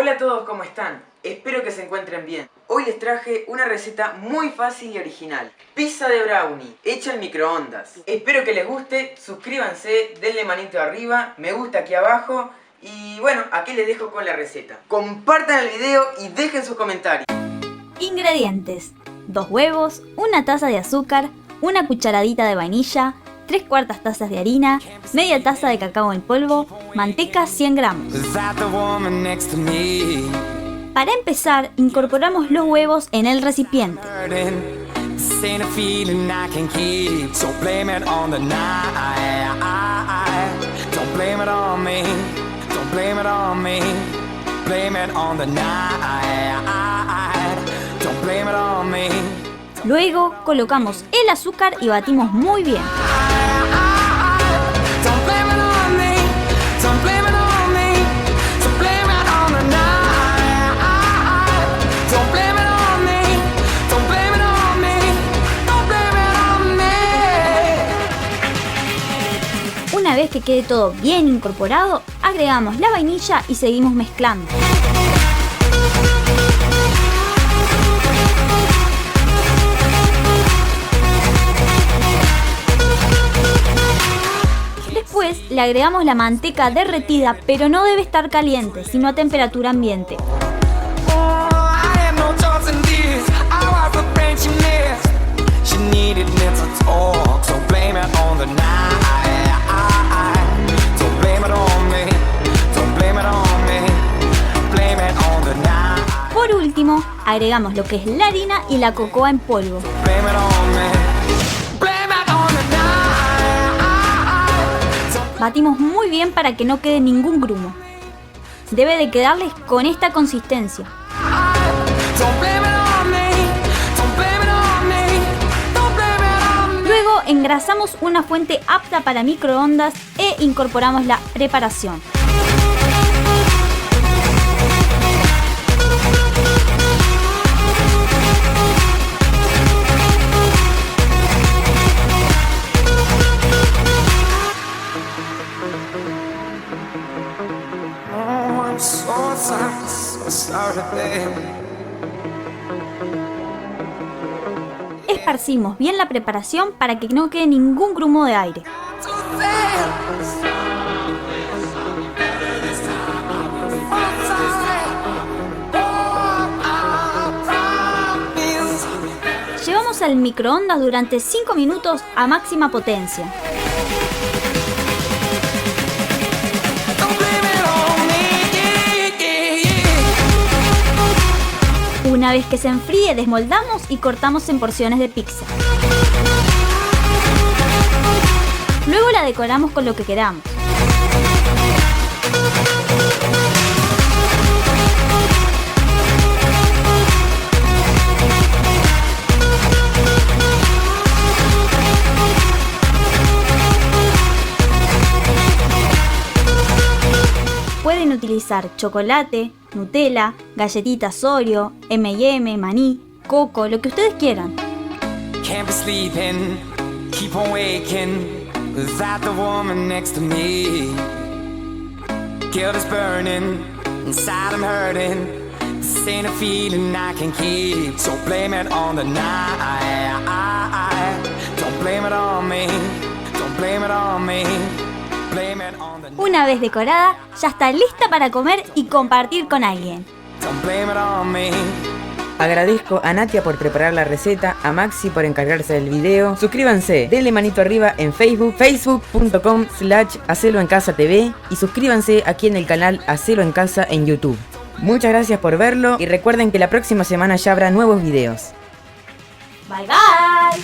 Hola a todos, ¿cómo están? Espero que se encuentren bien. Hoy les traje una receta muy fácil y original. Pizza de brownie, hecha en microondas. Espero que les guste, suscríbanse, denle manito arriba, me gusta aquí abajo. Y bueno, aquí les dejo con la receta. Compartan el video y dejen sus comentarios. Ingredientes: 2 huevos, 1 taza de azúcar, 1 cucharadita de vainilla, 3/4 tazas de harina, media taza de cacao en polvo, manteca 100 gramos. Para empezar, incorporamos los huevos en el recipiente. Luego colocamos el azúcar y batimos muy bien. Una vez que quede todo bien incorporado, agregamos la vainilla y seguimos mezclando. Después le agregamos la manteca derretida, pero no debe estar caliente, sino a temperatura ambiente. Por último, agregamos lo que es la harina y la cocoa en polvo. Batimos muy bien para que no quede ningún grumo. Debe de quedarles con esta consistencia. Luego engrasamos una fuente apta para microondas e incorporamos la preparación. Esparcimos bien la preparación para que no quede ningún grumo de aire. Llevamos al microondas durante 5 minutos a máxima potencia. Una vez que se enfríe, desmoldamos y cortamos en porciones de pizza. Luego la decoramos con lo que queramos. Pueden utilizar chocolate, Nutella, galletitas Oreo, M&M, maní, coco, lo que ustedes quieran. Can't be sleeping, keep on waking, without the woman next to me. Guilt is burning, inside I'm hurting. This ain't a feeling I can keep, so blame it on the night. Don't blame it on me, don't blame it on me. Una vez decorada, ya está lista para comer y compartir con alguien. Agradezco a Natia por preparar la receta, a Maxi por encargarse del video. Suscríbanse, denle manito arriba en Facebook, facebook.com/haceloencasatv y suscríbanse aquí en el canal Hacelo en Casa en YouTube. Muchas gracias por verlo y recuerden que la próxima semana ya habrá nuevos videos. Bye bye.